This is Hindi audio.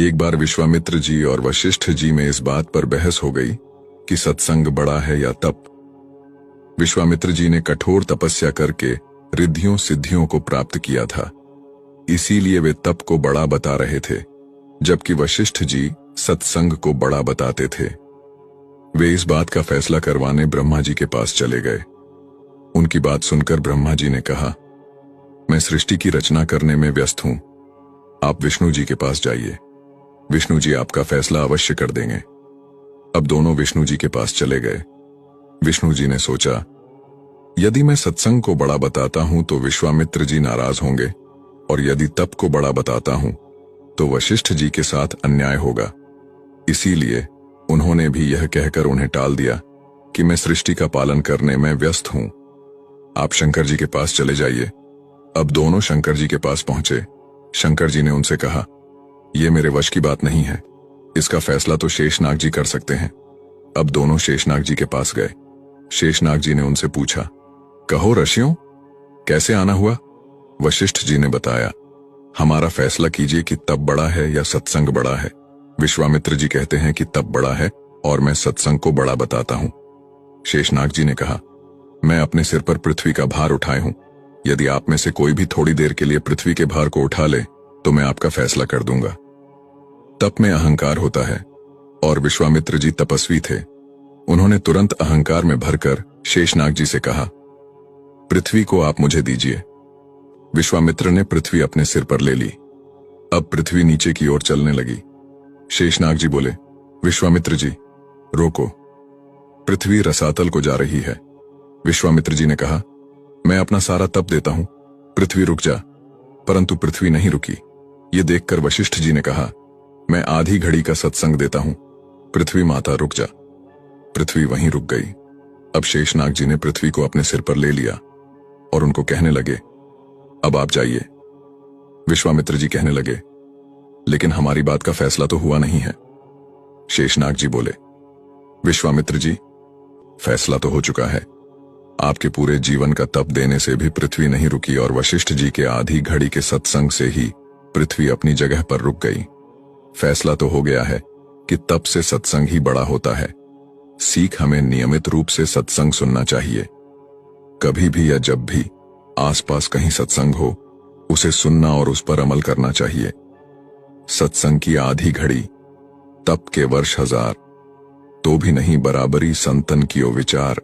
एक बार विश्वामित्र जी और वशिष्ठ जी में इस बात पर बहस हो गई कि सत्संग बड़ा है या तप। विश्वामित्र जी ने कठोर तपस्या करके रिद्धियों सिद्धियों को प्राप्त किया था, इसीलिए वे तप को बड़ा बता रहे थे, जबकि वशिष्ठ जी सत्संग को बड़ा बताते थे। वे इस बात का फैसला करवाने ब्रह्मा जी के पास चले गए। उनकी बात सुनकर ब्रह्मा जी ने कहा, मैं सृष्टि की रचना करने में व्यस्त हूं, आप विष्णु जी के पास जाइए, विष्णु जी आपका फैसला अवश्य कर देंगे। अब दोनों विष्णु जी के पास चले गए। विष्णु जी ने सोचा, यदि मैं सत्संग को बड़ा बताता हूं तो विश्वामित्र जी नाराज होंगे, और यदि तप को बड़ा बताता हूं तो वशिष्ठ जी के साथ अन्याय होगा। इसीलिए उन्होंने भी यह कहकर उन्हें टाल दिया कि मैं सृष्टि का पालन करने में व्यस्त हूं, आप शंकर जी के पास चले जाइए। अब दोनों शंकर जी के पास पहुंचे। शंकर जी ने उनसे कहा, यह मेरे वश की बात नहीं है, इसका फैसला तो शेषनाग जी कर सकते हैं। अब दोनों शेषनाग जी के पास गए। शेषनाग जी ने उनसे पूछा, कहो ऋषियों, कैसे आना हुआ? वशिष्ठ जी ने बताया, हमारा फैसला कीजिए कि तप बड़ा है या सत्संग बड़ा है। विश्वामित्र जी कहते हैं कि तप बड़ा है और मैं सत्संग को बड़ा बताता हूं। शेषनाग जी ने कहा, मैं अपने सिर पर पृथ्वी का भार उठाए हूं, यदि आप में से कोई भी थोड़ी देर के लिए पृथ्वी के भार को उठा ले तो मैं आपका फैसला कर दूंगा। तप में अहंकार होता है, और विश्वामित्र जी तपस्वी थे। उन्होंने तुरंत अहंकार में भरकर शेषनाग जी से कहा, पृथ्वी को आप मुझे दीजिए। विश्वामित्र ने पृथ्वी अपने सिर पर ले ली। अब पृथ्वी नीचे की ओर चलने लगी। शेषनाग जी बोले, विश्वामित्र जी रोको, पृथ्वी रसातल को जा रही है। विश्वामित्र जी ने कहा, मैं अपना सारा तप देता हूं, पृथ्वी रुक जा। परंतु पृथ्वी नहीं रुकी। ये देखकर वशिष्ठ जी ने कहा, मैं आधी घड़ी का सत्संग देता हूं, पृथ्वी माता रुक जा। पृथ्वी वहीं रुक गई। अब शेषनाग जी ने पृथ्वी को अपने सिर पर ले लिया और उनको कहने लगे, अब आप जाइए। विश्वामित्र जी कहने लगे, लेकिन हमारी बात का फैसला तो हुआ नहीं है। शेषनाग जी बोले, विश्वामित्र जी, फैसला तो हो चुका है। आपके पूरे जीवन का तप देने से भी पृथ्वी नहीं रुकी, और वशिष्ठ जी के आधी घड़ी के सत्संग से ही पृथ्वी अपनी जगह पर रुक गई। फैसला तो हो गया है कि तप से सत्संग ही बड़ा होता है। सीख हमें नियमित रूप से सत्संग सुनना चाहिए। कभी भी या जब भी आसपास कहीं सत्संग हो, उसे सुनना और उस पर अमल करना चाहिए। सत्संग की आधी घड़ी, तप के वर्ष हजार, तो भी नहीं बराबरी संतन कियो विचार।